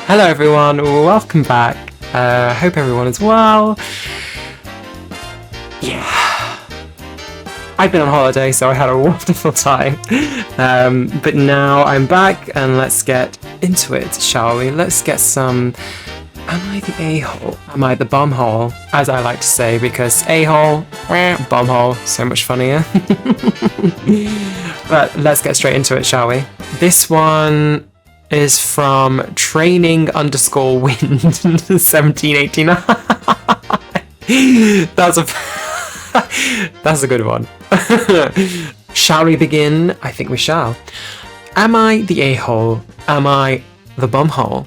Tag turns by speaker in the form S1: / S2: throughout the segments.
S1: Hello everyone, welcome back. Hope everyone is well. Yeah. I've been on holiday, so I had a wonderful time. But now I'm back and let's get into it, shall we? Let's get some... Am I the a-hole? Am I the bumhole? As I like to say, because a-hole, bumhole, so much funnier. But let's get straight into it, shall we? This one is from training_wind 1789. That's a good one. Shall we begin? I think we shall. Am I the a-hole? Am I the bumhole?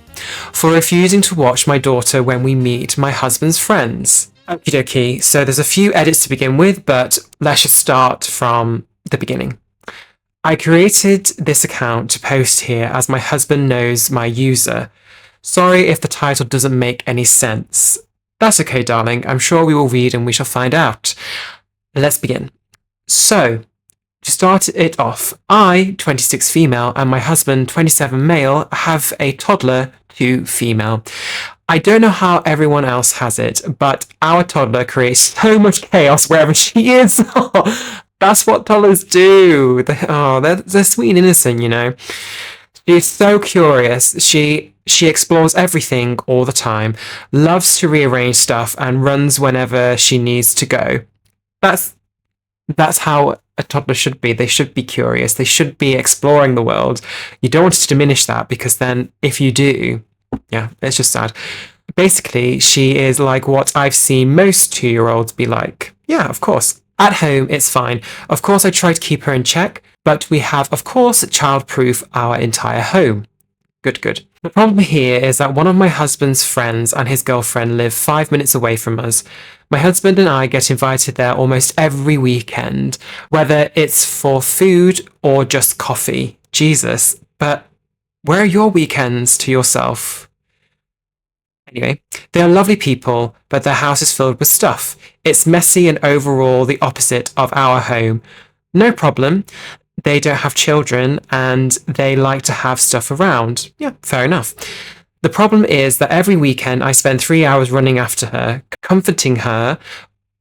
S1: For refusing to watch my daughter when we meet my husband's friends. Okie dokie, so there's a few edits to begin with, but let's just start from the beginning. I created this account to post here as my husband knows my user. Sorry if the title doesn't make any sense. That's okay, darling. I'm sure we will read and we shall find out. Let's begin. So, to start it off, I, 26 female, and my husband, 27 male, have a toddler, 2 female. I don't know how everyone else has it, but our toddler creates so much chaos wherever she is. That's what toddlers do. They're sweet and innocent, you know. She's so curious. She explores everything all the time, loves to rearrange stuff, and runs whenever she needs to go. That's how a toddler should be. They should be curious. They should be exploring the world. You don't want to diminish that, because then if you do, yeah, it's just sad. Basically, she is like what I've seen most 2-year-olds be like. Yeah, of course. At home, it's fine. Of course, I try to keep her in check, but we have, of course, child-proof our entire home. Good. The problem here is that one of my husband's friends and his girlfriend live 5 minutes away from us. My husband and I get invited there almost every weekend, whether it's for food or just coffee. Jesus, but where are your weekends to yourself? Anyway, they are lovely people, but their house is filled with stuff. It's messy and overall the opposite of our home. No problem. They don't have children and they like to have stuff around. Yeah, fair enough. The problem is that every weekend I spend 3 hours running after her, comforting her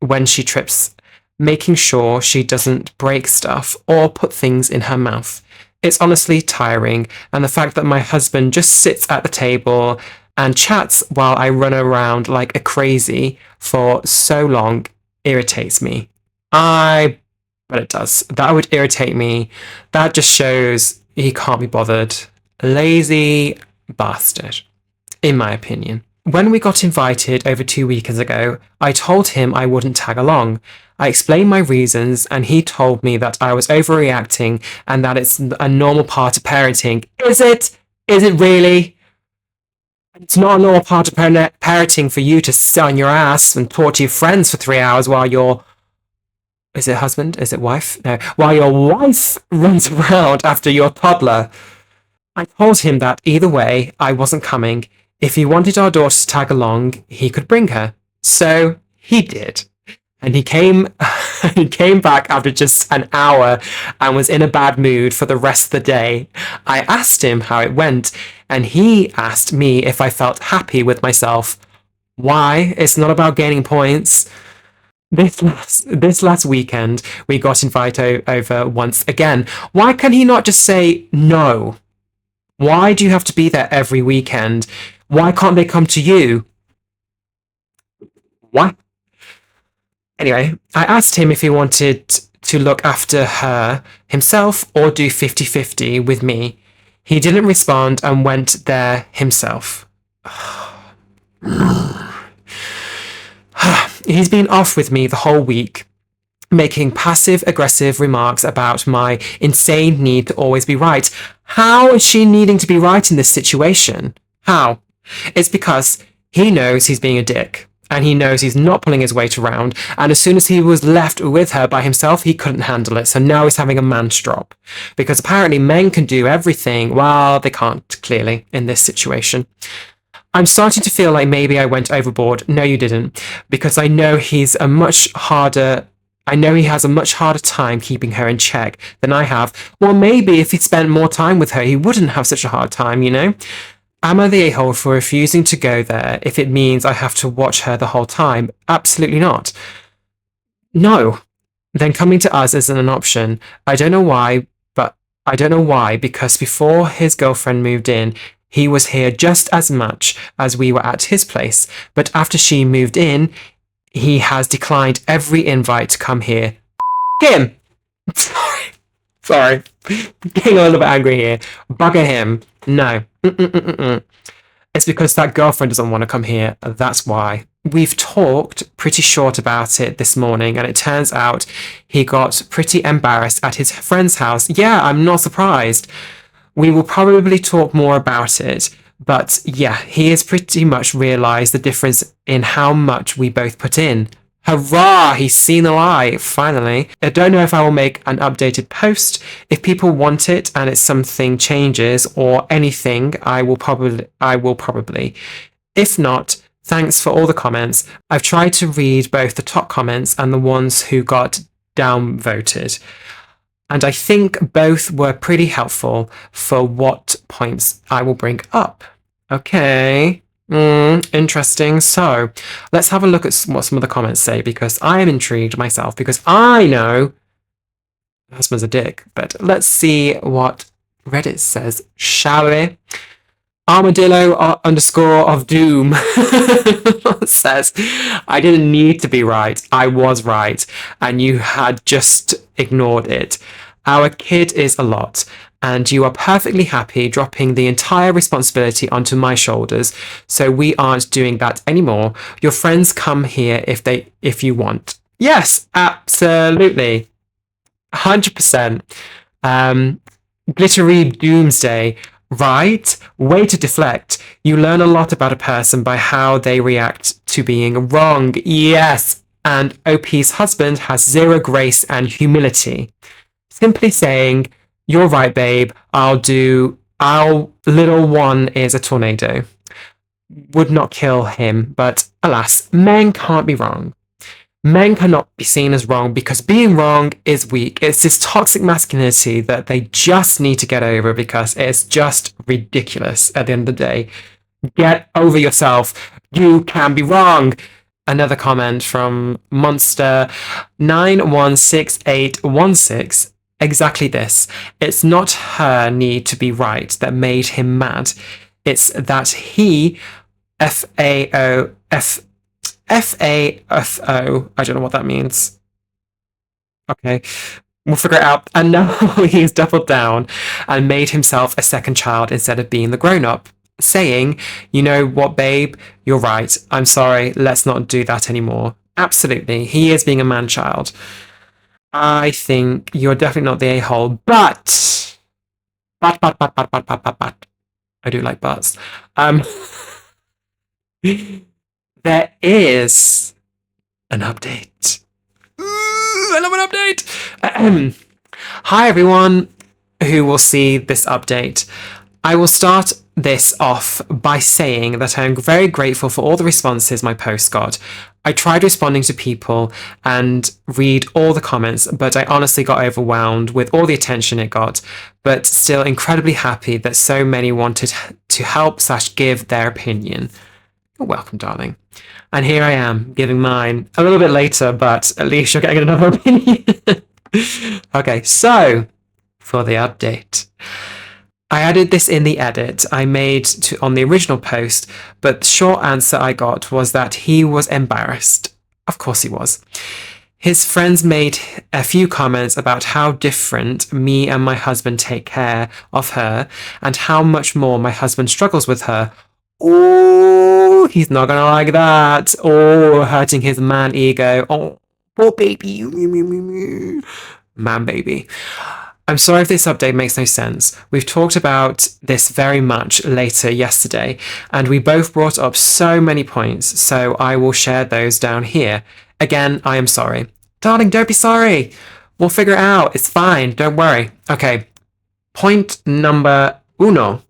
S1: when she trips, making sure she doesn't break stuff or put things in her mouth. It's honestly tiring, and the fact that my husband just sits at the table and chats while I run around like a crazy for so long irritates me. But it does. That would irritate me. That just shows he can't be bothered. Lazy bastard, in my opinion. When we got invited over 2 weekends ago, I told him I wouldn't tag along. I explained my reasons, and he told me that I was overreacting and that it's a normal part of parenting. Is it? Is it really? It's not a normal part of parenting for you to sit on your ass and talk to your friends for 3 hours while your... Is it husband? Is it wife? No. While your wife runs around after your toddler. I told him that either way, I wasn't coming. If he wanted our daughter to tag along, he could bring her. So he did. And he came back after just an hour and was in a bad mood for the rest of the day. I asked him how it went, and he asked me if I felt happy with myself. Why? It's not about gaining points. This last weekend, we got invited over once again. Why can he not just say no? Why do you have to be there every weekend? Why can't they come to you? What? Anyway, I asked him if he wanted to look after her himself or do 50-50 with me. He didn't respond and went there himself. He's been off with me the whole week, making passive-aggressive remarks about my insane need to always be right. How is she needing to be right in this situation? How? It's because he knows he's being a dick. And he knows he's not pulling his weight around, and as soon as he was left with her by himself, he couldn't handle it, so now he's having a man's drop. Because apparently men can do everything, well, they can't, clearly, in this situation. I'm starting to feel like maybe I went overboard. No, you didn't. Because I know he has a much harder time keeping her in check than I have. Well, maybe if he'd spent more time with her, he wouldn't have such a hard time, you know? Am I the a-hole for refusing to go there if it means I have to watch her the whole time? Absolutely not. No. Then coming to us isn't an option. I don't know why, because before his girlfriend moved in, he was here just as much as we were at his place. But after she moved in, he has declined every invite to come here. Him! Sorry. Getting a little bit angry here. Bugger him. No. It's because that girlfriend doesn't want to come here. That's why. We've talked pretty short about it this morning, and it turns out he got pretty embarrassed at his friend's house. Yeah, I'm not surprised. We will probably talk more about it, but yeah, he has pretty much realised the difference in how much we both put in. Hurrah! He's seen the light, finally. I don't know if I will make an updated post. If people want it and it's something changes or anything, I will probably. If not, thanks for all the comments. I've tried to read both the top comments and the ones who got downvoted. And I think both were pretty helpful for what points I will bring up. Okay. Interesting. So let's have a look at what some of the comments say, because I am intrigued myself, because I know my husband's a dick. But let's see what Reddit says, shall we? Armadillo underscore of doom says, I didn't need to be right. I was right. And you had just ignored it. Our kid is a lot. And you are perfectly happy dropping the entire responsibility onto my shoulders. So we aren't doing that anymore. Your friends come here if you want. Yes, absolutely. 100%. Glittery doomsday. Right? Way to deflect. You learn a lot about a person by how they react to being wrong. Yes. And OP's husband has zero grace and humility. Simply saying, you're right, babe. Our little one is a tornado. Would not kill him, but alas, men can't be wrong. Men cannot be seen as wrong because being wrong is weak. It's this toxic masculinity that they just need to get over because it's just ridiculous at the end of the day. Get over yourself. You can be wrong. Another comment from Monster 916816. Exactly this. It's not her need to be right that made him mad. It's that he FAFO, I don't know what that means. Okay, we'll figure it out. And now he's doubled down and made himself a second child instead of being the grown-up, saying, you know what, babe, you're right. I'm sorry, let's not do that anymore. Absolutely, he is being a man-child. I think you're definitely not the a-hole, but. I do like butts. There is an update. I love an update. Hi, everyone who will see this update. I will start this off by saying that I'm very grateful for all the responses my post got. I tried responding to people and read all the comments, but I honestly got overwhelmed with all the attention it got, but still incredibly happy that so many wanted to help / give their opinion. You're welcome, darling. And here I am, giving mine a little bit later, but at least you're getting another opinion. Okay, so for the update. I added this in the edit I made on the original post, but the short answer I got was that he was embarrassed. Of course he was. His friends made a few comments about how different me and my husband take care of her and how much more my husband struggles with her. Oh, he's not gonna like that. Oh, hurting his man ego. Oh, poor baby. Man baby. I'm sorry if this update makes no sense. We've talked about this very much later yesterday, and we both brought up so many points, so I will share those down here. Again, I am sorry. Darling, don't be sorry. We'll figure it out. It's fine. Don't worry. Okay. Point number one,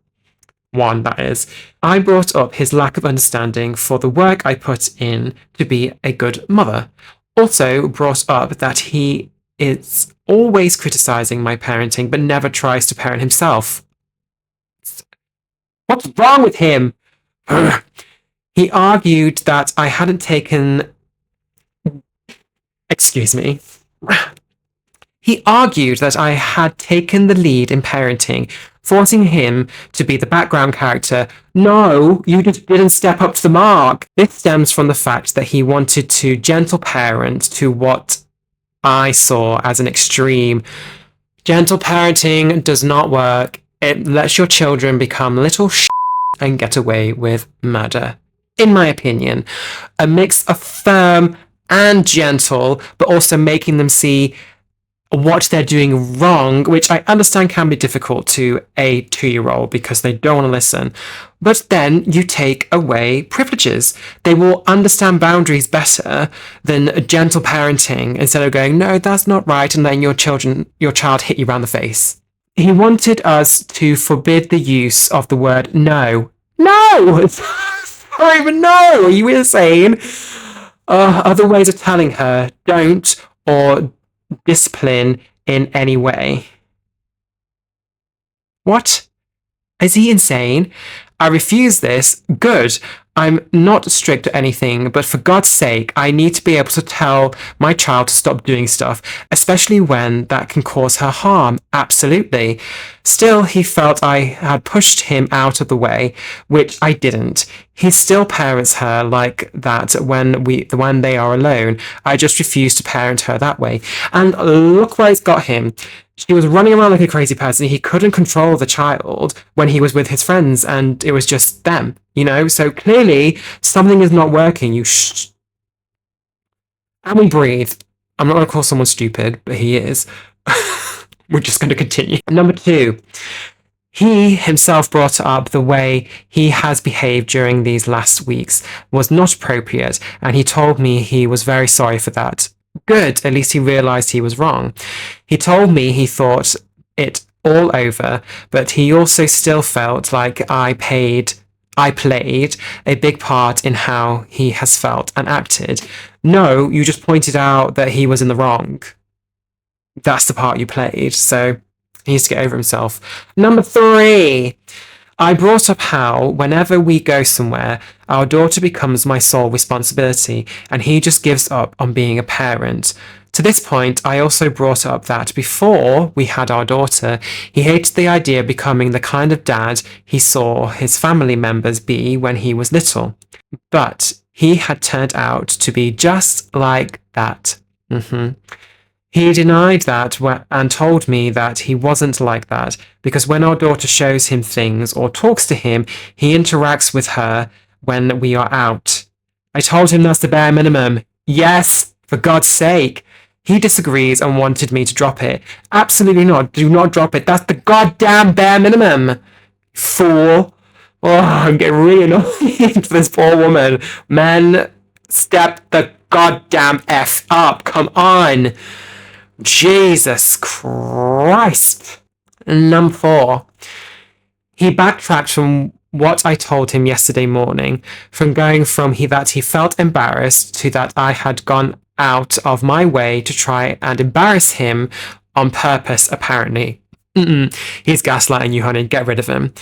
S1: that is. I brought up his lack of understanding for the work I put in to be a good mother. Also brought up that he is always criticizing my parenting, but never tries to parent himself. What's wrong with him? He argued that I hadn't taken... Excuse me. He argued that I had taken the lead in parenting, forcing him to be the background character. No, you just didn't step up to the mark. This stems from the fact that he wanted to gentle parent to what I saw as an extreme. Gentle parenting does not work. It lets your children become little and get away with murder. In my opinion, a mix of firm and gentle, but also making them see what they're doing wrong, which I understand can be difficult to a 2-year-old because they don't want to listen. But then you take away privileges. They will understand boundaries better than gentle parenting instead of going, no, that's not right, and letting your child hit you around the face. He wanted us to forbid the use of the word no. No! Sorry, but no! Are you insane? Other ways of telling her don't or discipline in any way. What? Is he insane? I refuse this. Good. I'm not strict or anything, but for God's sake, I need to be able to tell my child to stop doing stuff, especially when that can cause her harm. Absolutely. Still, he felt I had pushed him out of the way, which I didn't. He still parents her like that when they are alone. I just refuse to parent her that way. And look where it's got him. She was running around like a crazy person. He couldn't control the child when he was with his friends, and it was just them, you know? So clearly, something is not working. And we breathe. I'm not going to call someone stupid, but he is. We're just going to continue. Number 2. He himself brought up the way he has behaved during these last weeks was not appropriate, and he told me he was very sorry for that. Good, at least he realised he was wrong. He told me he thought it all over, but he also still felt like I played a big part in how he has felt and acted. No, you just pointed out that he was in the wrong. That's the part you played, so he needs to get over himself. Number 3. I brought up how, whenever we go somewhere, our daughter becomes my sole responsibility, and he just gives up on being a parent. To this point, I also brought up that before we had our daughter, he hated the idea of becoming the kind of dad he saw his family members be when he was little. But he had turned out to be just like that. He denied that and told me that he wasn't like that because when our daughter shows him things or talks to him, he interacts with her when we are out. I told him that's the bare minimum. Yes, for God's sake. He disagrees and wanted me to drop it. Absolutely not. Do not drop it. That's the goddamn bare minimum. Fool. Oh, I'm getting really annoyed for this poor woman. Men, step the goddamn F up. Come on. Jesus Christ. Number 4. He backtracked from what I told him yesterday morning, from going from that he felt embarrassed to that I had gone out of my way to try and embarrass him on purpose, apparently. He's gaslighting you, honey. Get rid of him.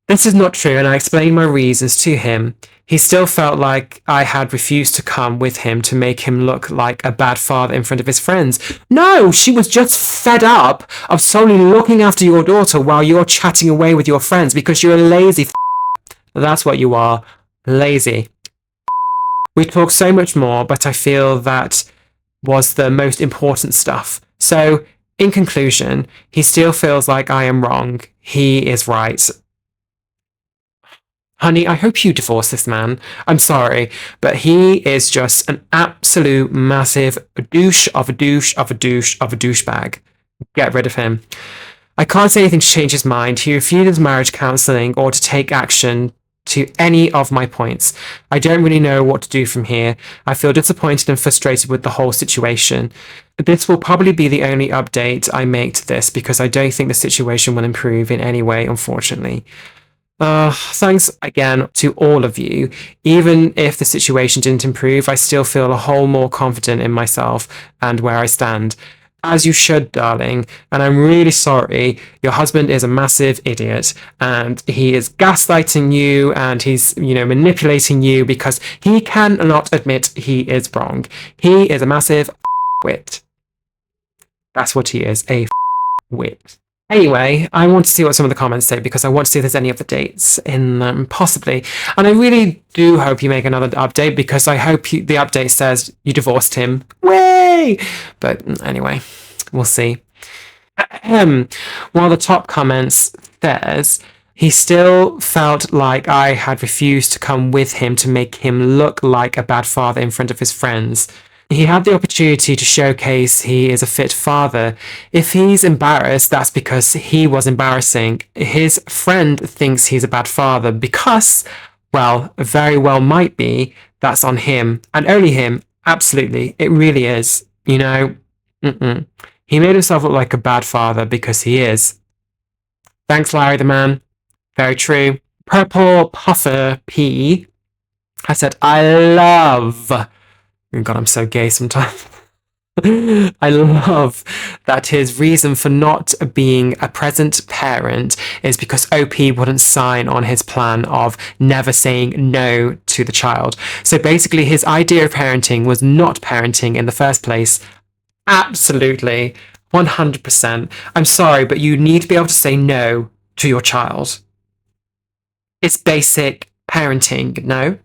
S1: This is not true, and I explained my reasons to him. He still felt like I had refused to come with him to make him look like a bad father in front of his friends. No, she was just fed up of solely looking after your daughter while you're chatting away with your friends because you're a lazy That's what you are. Lazy. We talk so much more, but I feel that was the most important stuff. So, in conclusion, he still feels like I am wrong. He is right. Honey, I hope you divorce this man. I'm sorry, but he is just an absolute massive douche of a douche of a douche of a douchebag. Get rid of him. I can't say anything to change his mind. He refuses marriage counselling or to take action to any of my points. I don't really know what to do from here. I feel disappointed and frustrated with the whole situation. This will probably be the only update I make to this because I don't think the situation will improve in any way, unfortunately. Thanks again to all of you. Even if the situation didn't improve, I still feel a whole more confident in myself and where I stand. As you should, darling. And I'm really sorry. Your husband is a massive idiot and he is gaslighting you and he's, manipulating you because he cannot admit he is wrong. He is a massive wit. That's what he is, a wit. Anyway, I want to see what some of the comments say because I want to see if there's any other dates in them, possibly. And I really do hope you make another update because I hope the update says you divorced him. Way! But anyway, we'll see. While the top comments says, he still felt like I had refused to come with him to make him look like a bad father in front of his friends. He had the opportunity to showcase he is a fit father. If he's embarrassed, that's because he was embarrassing. His friend thinks he's a bad father because, well, very well might be. That's on him. And only him. Absolutely. It really is. He made himself look like a bad father because he is. Thanks, Larry the man. Very true. Purple Puffer P has said, I love... Oh God, I'm so gay sometimes. I love that his reason for not being a present parent is because OP wouldn't sign on his plan of never saying no to the child. So basically his idea of parenting was not parenting in the first place. Absolutely. 100%. I'm sorry, but you need to be able to say no to your child. It's basic parenting, no?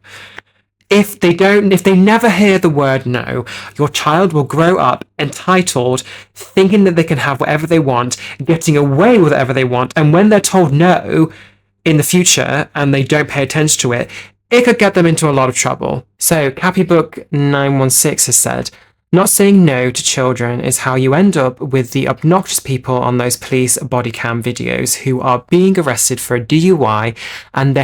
S1: If they never hear the word no, your child will grow up entitled, thinking that they can have whatever they want, getting away with whatever they want, and when they're told no in the future and they don't pay attention to it, it could get them into a lot of trouble. So Cappybook 916 has said, not saying no to children is how you end up with the obnoxious people on those police body cam videos who are being arrested for a DUI and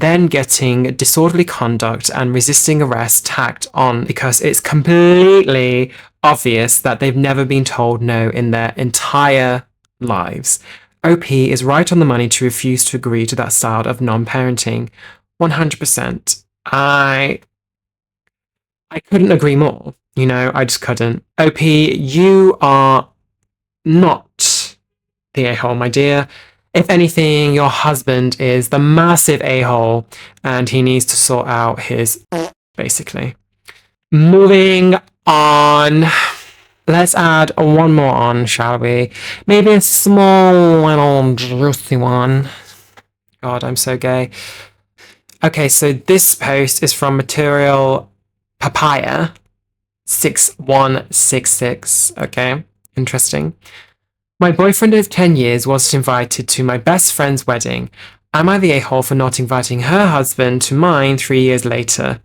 S1: then getting disorderly conduct and resisting arrest tacked on because it's completely obvious that they've never been told no in their entire lives. OP is right on the money to refuse to agree to that style of non-parenting. 100%. I couldn't agree more. I just couldn't. OP, you are not the a-hole, my dear. If anything, your husband is the massive a-hole and he needs to sort out his... basically. Moving on. Let's add one more on, shall we? Maybe a small little juicy one. God, I'm so gay. Okay, so this post is from Material Papaya 6166. Okay, interesting. My boyfriend of 10 years wasn't invited to my best friend's wedding. Am I the a-hole for not inviting her husband to mine 3 years later?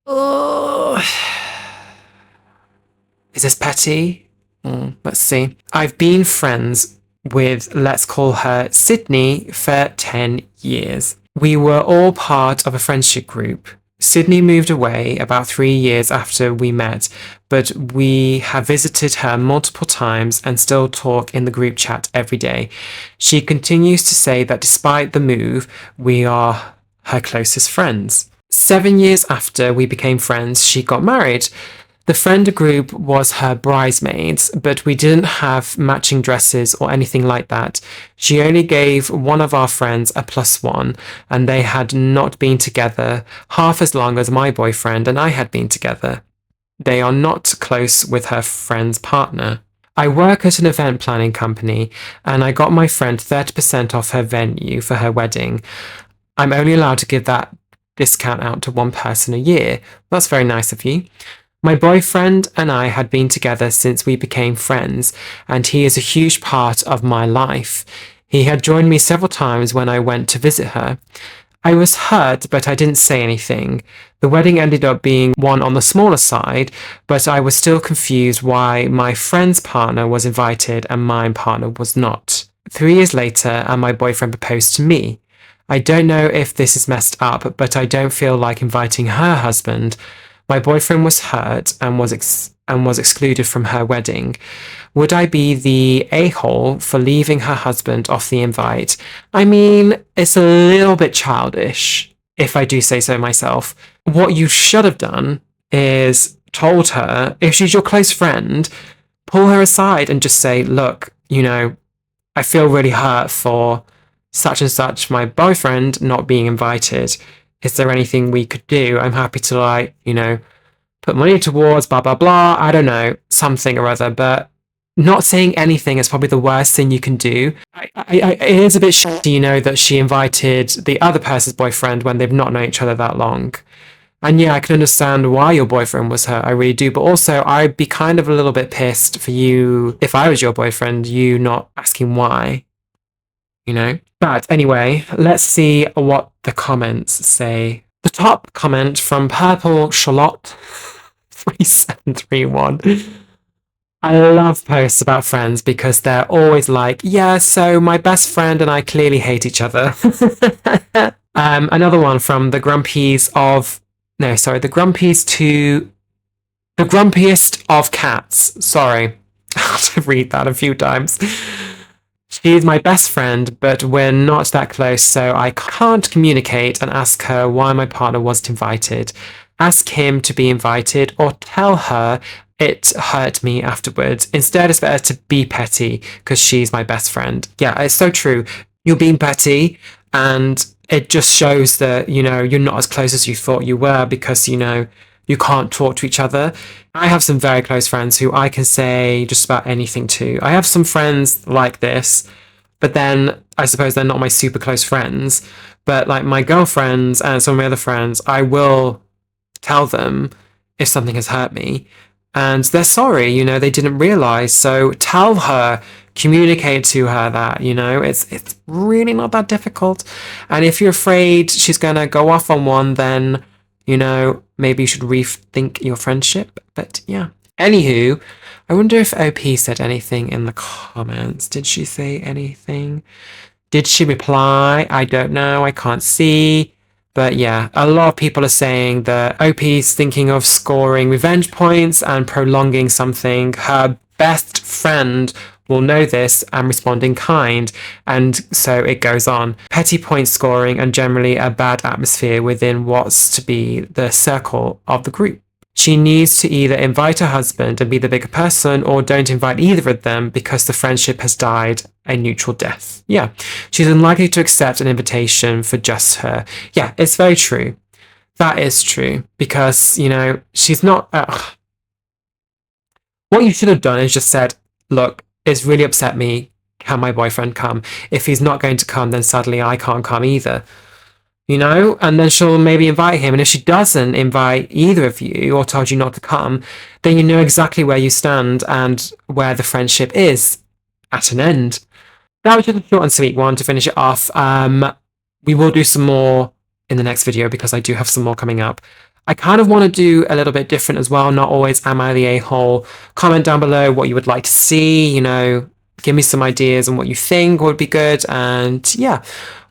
S1: Oh. Is this petty? Let's see. I've been friends with, let's call her Sydney, for 10 years. We were all part of a friendship group. Sydney moved away about 3 years after we met, but we have visited her multiple times and still talk in the group chat every day. She continues to say that despite the move, we are her closest friends. 7 years after we became friends, she got married. The friend group was her bridesmaids, but we didn't have matching dresses or anything like that. She only gave one of our friends a +1, and they had not been together half as long as my boyfriend and I had been together. They are not close with her friend's partner. I work at an event planning company, and I got my friend 30% off her venue for her wedding. I'm only allowed to give that discount out to one person a year. That's very nice of you. My boyfriend and I had been together since we became friends, and he is a huge part of my life. He had joined me several times when I went to visit her. I was hurt, but I didn't say anything. The wedding ended up being one on the smaller side, but I was still confused why my friend's partner was invited and my partner was not. 3 years later, and my boyfriend proposed to me. I don't know if this is messed up, but I don't feel like inviting her husband. My boyfriend was hurt and was excluded from her wedding. Would I be the a-hole for leaving her husband off the invite? I mean, it's a little bit childish, if I do say so myself. What you should have done is told her, if she's your close friend, pull her aside and just say, look, you know, I feel really hurt for such and such, my boyfriend, not being invited. Is there anything we could do? I'm happy to, like, you know, put money towards blah, blah, blah. I don't know, something or other. But not saying anything is probably the worst thing you can do. It is a bit shitty, you know, that she invited the other person's boyfriend when they've not known each other that long. And yeah, I can understand why your boyfriend was hurt. I really do. But also, I'd be kind of a little bit pissed for you if I was your boyfriend, you not asking why, you know? But anyway, let's see what the comments say. The top comment from Purple Charlotte 3731. I love posts about friends because they're always like, yeah, so my best friend and I clearly hate each other. Another one from the Grumpies of... No, sorry, the Grumpies to... The Grumpiest of Cats. Sorry. I have to read that a few times. She's my best friend, but we're not that close, so I can't communicate and ask her why my partner wasn't invited. Ask him to be invited or tell her it hurt me afterwards. Instead, it's better to be petty because she's my best friend. Yeah, it's so true. You're being petty and it just shows that, you know, you're not as close as you thought you were because, you know, you can't talk to each other. I have some very close friends who I can say just about anything to. I have some friends like this, but then I suppose they're not my super close friends. But like my girlfriends and some of my other friends, I will tell them if something has hurt me. And they're sorry, you know, they didn't realize. So tell her, communicate to her that, you know, it's really not that difficult. And if you're afraid she's going to go off on one, then, you know, maybe you should rethink your friendship. But yeah. Anywho, I wonder if OP said anything in the comments. Did she say anything? Did she reply? I don't know. I can't see. But yeah, a lot of people are saying that OP's thinking of scoring revenge points and prolonging something. Her best friend will know this and respond in kind. And so it goes on. Petty point scoring and generally a bad atmosphere within what's to be the circle of the group. She needs to either invite her husband and be the bigger person or don't invite either of them because the friendship has died a neutral death. Yeah, she's unlikely to accept an invitation for just her. Yeah, it's very true. That is true because, you know, she's not... What you should have done is just said, look, it's really upset me. Can my boyfriend come? If he's not going to come, then suddenly I can't come either. You know, and then she'll maybe invite him. And if she doesn't invite either of you or told you not to come, then you know exactly where you stand and where the friendship is at an end. That was just a short and sweet one to finish it off. We will do some more in the next video because I do have some more coming up. I kind of want to do a little bit different as well. Not always am I the a-hole. Comment down below what you would like to see, you know, give me some ideas on what you think would be good. And yeah,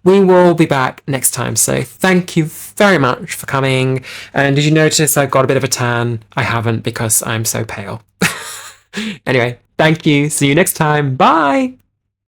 S1: we will be back next time. So thank you very much for coming. And did you notice I got a bit of a tan? I haven't because I'm so pale. Anyway, thank you. See you next time. Bye.